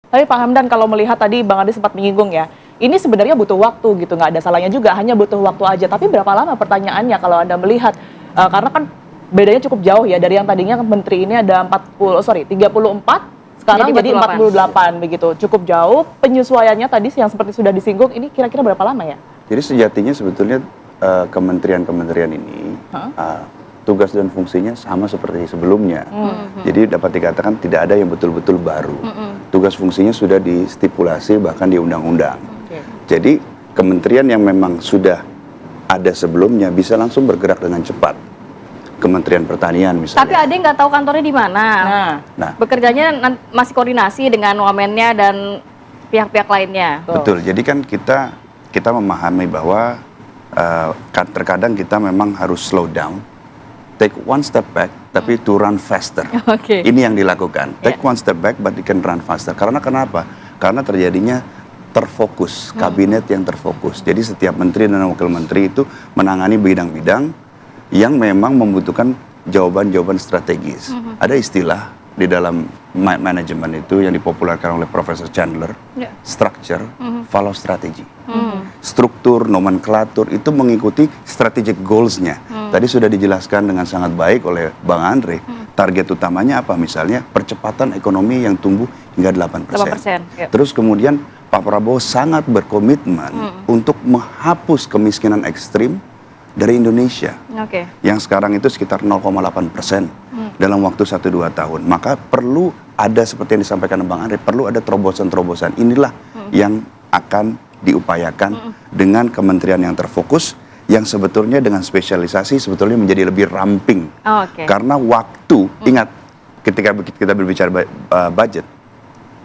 Tapi Pak Hamdan, kalau melihat tadi Bang Ade sempat menyinggung ya, ini sebenarnya butuh waktu gitu, nggak ada salahnya juga, hanya butuh waktu aja. Tapi berapa lama pertanyaannya kalau Anda melihat, karena kan bedanya cukup jauh ya, dari yang tadinya menteri ini ada 34, sekarang jadi 48 begitu. Cukup jauh, penyesuaiannya tadi yang seperti sudah disinggung, ini kira-kira berapa lama ya? Jadi sejatinya sebetulnya kementerian-kementerian ini tugas dan fungsinya sama seperti sebelumnya. Jadi dapat dikatakan tidak ada yang betul-betul baru. Tugas fungsinya sudah distipulasi bahkan di undang-undang. Jadi kementerian yang memang sudah ada sebelumnya bisa langsung bergerak dengan cepat. Kementerian Pertanian misalnya. Tapi Ade nggak tahu kantornya di mana. Nah, bekerjanya masih koordinasi dengan wamennya dan pihak-pihak lainnya. Betul. Jadi kan kita memahami bahwa terkadang kita memang harus slow down. Take one step back, tapi to run faster. Ini yang dilakukan. Take one step back, but you can run faster. Karena kenapa? Karena terjadinya terfokus, kabinet yang terfokus. Jadi setiap menteri dan wakil menteri itu menangani bidang-bidang yang memang membutuhkan jawaban-jawaban strategis. Ada istilah di dalam manajemen itu yang dipopulerkan oleh Profesor Chandler, structure, follow strategy. Struktur, nomenklatur itu mengikuti strategic goals-nya. Tadi sudah dijelaskan dengan sangat baik oleh Bang Andre. Target utamanya apa? Misalnya percepatan ekonomi yang tumbuh hingga 8%. Terus kemudian Pak Prabowo sangat berkomitmen untuk menghapus kemiskinan ekstrim dari Indonesia. Yang sekarang itu sekitar 0,8% dalam waktu 1-2 tahun. Maka perlu ada seperti yang disampaikan Bang Andre, perlu ada terobosan-terobosan. Inilah yang akan diupayakan dengan kementerian yang terfokus, yang sebetulnya dengan spesialisasi sebetulnya menjadi lebih ramping. Karena waktu, ingat ketika kita berbicara budget,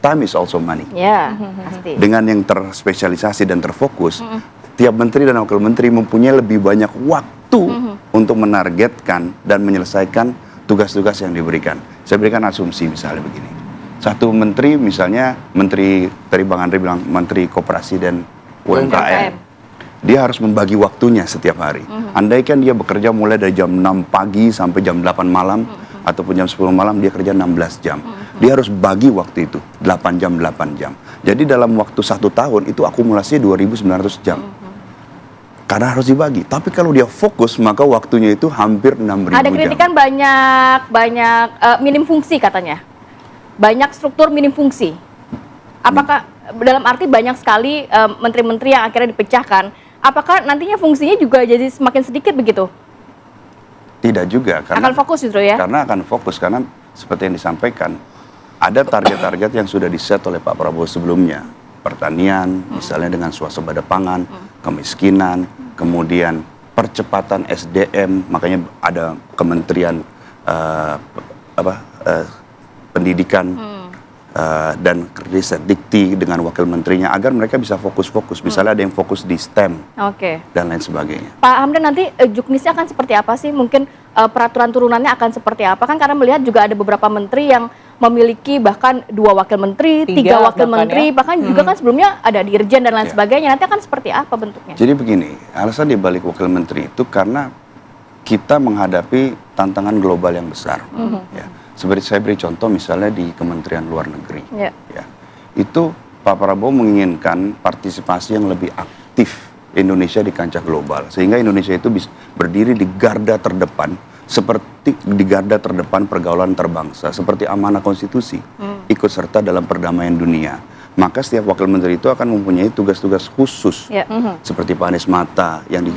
time is also money. Pasti. Dengan yang terspesialisasi dan terfokus, tiap menteri dan wakil menteri mempunyai lebih banyak waktu untuk menargetkan dan menyelesaikan tugas-tugas yang diberikan. Saya berikan asumsi misalnya begini. Satu menteri misalnya, menteri tadi Bang Andre bilang menteri koperasi dan UMKM. Dia harus membagi waktunya setiap hari. Andaikan dia bekerja mulai dari jam 6 pagi sampai jam 8 malam ataupun jam 10 malam, dia kerja 16 jam. Dia harus bagi waktu itu 8 jam. Jadi dalam waktu 1 tahun itu akumulasi 2.900 jam. Karena harus dibagi. Tapi kalau dia fokus maka waktunya itu hampir 6.000 jam. Ada kritikan banyak minim fungsi katanya. Banyak struktur minim fungsi. Apakah dalam arti banyak sekali menteri-menteri yang akhirnya dipecahkan, apakah nantinya fungsinya juga jadi semakin sedikit begitu? Tidak juga. Karena, akan fokus justru ya? Karena akan fokus, karena seperti yang disampaikan, ada target-target yang sudah diset oleh Pak Prabowo sebelumnya. Pertanian, misalnya dengan swasembada pangan, kemiskinan, kemudian percepatan SDM, makanya ada kementerian pendidikan dan riset dikti dengan wakil menterinya agar mereka bisa fokus-fokus. Misalnya ada yang fokus di STEM dan lain sebagainya. Pak Hamdan, nanti juknisnya akan seperti apa sih? Mungkin peraturan turunannya akan seperti apa? Kan karena melihat juga ada beberapa menteri yang memiliki bahkan 2 wakil menteri, 3 wakil menteri, bahkan juga kan sebelumnya ada dirjen dan lain sebagainya. Nanti akan seperti apa bentuknya? Jadi begini, alasan dibalik wakil menteri itu karena kita menghadapi tantangan global yang besar. Ya. Seperti saya beri contoh misalnya di Kementerian Luar Negeri. Ya. Itu Pak Prabowo menginginkan partisipasi yang lebih aktif Indonesia di kancah global. Sehingga Indonesia itu bisa berdiri di garda terdepan, seperti di garda terdepan pergaulan terbangsa, seperti amanah konstitusi, ikut serta dalam perdamaian dunia. Maka setiap wakil menteri itu akan mempunyai tugas-tugas khusus, seperti Pak Anies Mata yang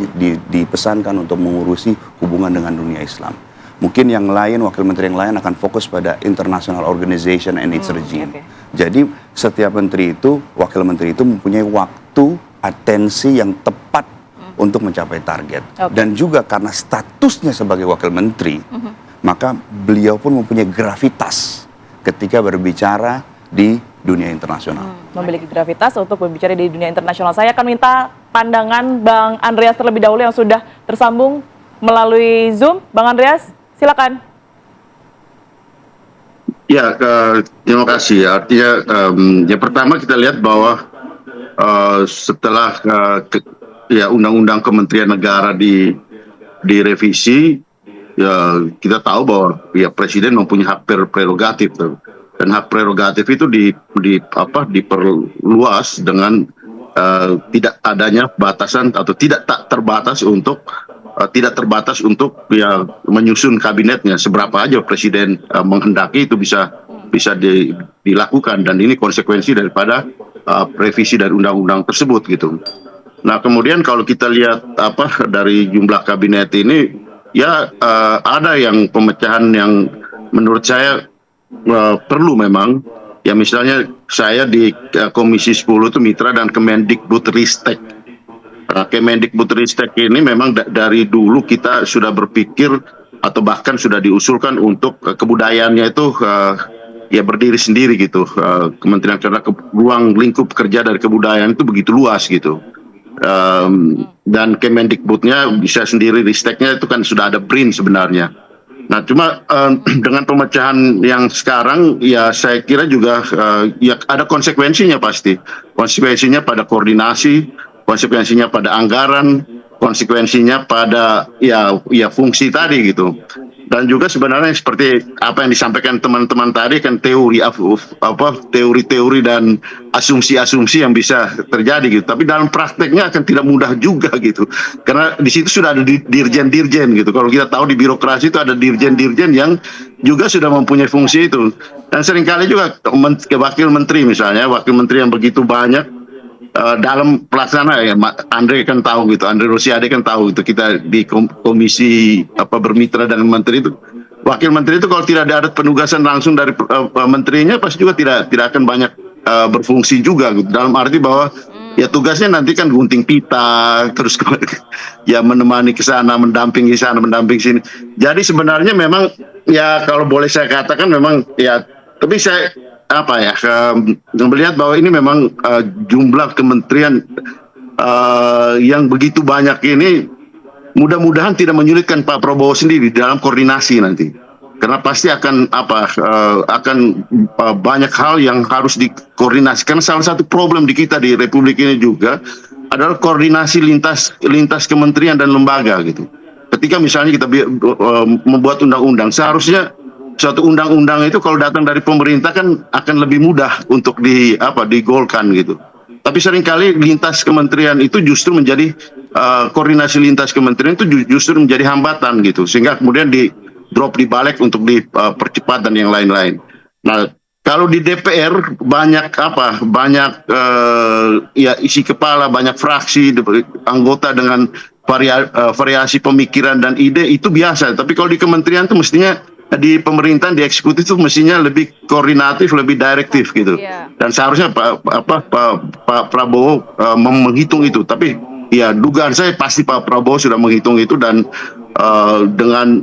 dipesankan untuk mengurusi hubungan dengan dunia Islam. Mungkin yang lain, wakil menteri yang lain akan fokus pada international organization and its regime. Jadi setiap menteri itu, wakil menteri itu mempunyai waktu, atensi yang tepat untuk mencapai target. Dan juga karena statusnya sebagai wakil menteri, maka beliau pun mempunyai gravitas ketika berbicara di dunia internasional. Memiliki gravitas untuk berbicara di dunia internasional. Saya akan minta pandangan Bang Andreas terlebih dahulu yang sudah tersambung melalui Zoom. Bang Andreas, silakan. Ya, terima kasih. Artinya yang pertama kita lihat bahwa setelah Undang-Undang Kementerian Negara direvisi, ya kita tahu bahwa ya Presiden mempunyai hak prerogatif dan hak prerogatif itu diperluas dengan tidak adanya batasan atau tidak terbatas untuk ya menyusun kabinetnya. Seberapa aja presiden menghendaki itu bisa dilakukan, dan ini konsekuensi daripada revisi dari undang-undang tersebut gitu. Nah, kemudian kalau kita lihat dari jumlah kabinet ini, ya ada yang pemecahan yang menurut saya perlu memang. Ya misalnya saya di Komisi 10 itu mitra dan Kemendikbudristek. Kemendikbudristek ini memang dari dulu kita sudah berpikir atau bahkan sudah diusulkan untuk kebudayaannya itu ya berdiri sendiri gitu. Kementerian, karena ruang lingkup kerja dari kebudayaan itu begitu luas gitu. Dan Kemendikbudnya bisa sendiri, risteknya itu kan sudah ada BRIN sebenarnya. Nah, cuma dengan pemecahan yang sekarang, ya saya kira juga ya ada konsekuensinya pasti. Konsekuensinya pada koordinasi, konsekuensinya pada anggaran, konsekuensinya pada ya fungsi tadi gitu. Dan juga sebenarnya seperti apa yang disampaikan teman-teman tadi kan, teori-teori dan asumsi-asumsi yang bisa terjadi gitu. Tapi dalam prakteknya akan tidak mudah juga gitu. Karena di situ sudah ada dirjen-dirjen gitu. Kalau kita tahu di birokrasi itu ada dirjen-dirjen yang juga sudah mempunyai fungsi itu. Dan seringkali juga wakil menteri misalnya, wakil menteri yang begitu banyak dalam pelaksana, ya Andre kan tahu gitu, Andre Rosiade kan tahu gitu, kita di komisi bermitra dengan menteri itu, wakil menteri itu kalau tidak ada penugasan langsung dari menterinya pasti juga tidak akan banyak berfungsi juga gitu. Dalam arti bahwa ya tugasnya nanti kan gunting pita, terus ya menemani ke sana, mendampingi sana, mendampingi sini. Jadi sebenarnya memang ya kalau boleh saya katakan memang ya, tapi saya melihat bahwa ini memang jumlah kementerian yang begitu banyak ini mudah-mudahan tidak menyulitkan Pak Prabowo sendiri dalam koordinasi nanti, karena pasti akan banyak hal yang harus dikoordinasikan. Salah satu problem di kita di Republik ini juga adalah koordinasi lintas kementerian dan lembaga gitu. Ketika misalnya kita membuat undang-undang, seharusnya suatu undang-undang itu kalau datang dari pemerintah kan akan lebih mudah untuk digolkan gitu. Tapi seringkali lintas kementerian itu justru menjadi koordinasi lintas kementerian itu justru menjadi hambatan gitu, sehingga kemudian di drop di balik untuk dipercepat dan yang lain-lain. Nah, kalau di DPR banyak ya isi kepala, banyak fraksi, anggota dengan variasi pemikiran dan ide itu biasa. Tapi kalau di kementerian itu mestinya, di pemerintahan, di eksekutif itu mestinya lebih koordinatif, lebih direktif gitu. Dan seharusnya Pak Prabowo menghitung itu. Tapi ya dugaan saya pasti Pak Prabowo sudah menghitung itu, dan dengan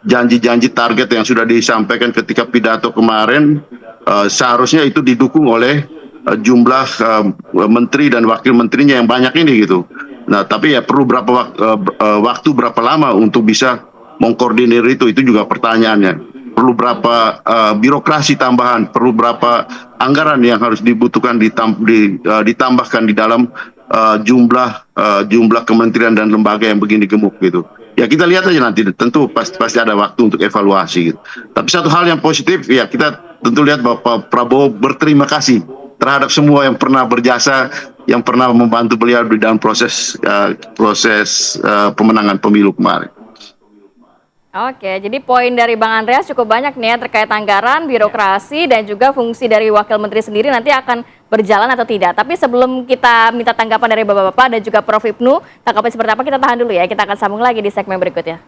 janji-janji target yang sudah disampaikan ketika pidato kemarin, seharusnya itu didukung oleh jumlah menteri dan wakil menterinya yang banyak ini gitu. Nah, tapi ya perlu waktu berapa lama untuk bisa mengkoordinir itu juga pertanyaannya. Perlu berapa birokrasi tambahan, perlu berapa anggaran yang harus dibutuhkan ditambahkan di dalam jumlah kementerian dan lembaga yang begini gemuk gitu. Ya kita lihat aja nanti, tentu pasti ada waktu untuk evaluasi gitu. Tapi satu hal yang positif ya, kita tentu lihat bahwa Pak Prabowo berterima kasih terhadap semua yang pernah berjasa, yang pernah membantu beliau di dalam proses pemenangan pemilu kemarin. Oke, jadi poin dari Bang Andreas cukup banyak nih ya, terkait anggaran, birokrasi, dan juga fungsi dari wakil menteri sendiri nanti akan berjalan atau tidak. Tapi sebelum kita minta tanggapan dari Bapak-Bapak dan juga Prof. Ibnu, tanggapan seperti apa, kita tahan dulu ya. Kita akan sambung lagi di segmen berikutnya.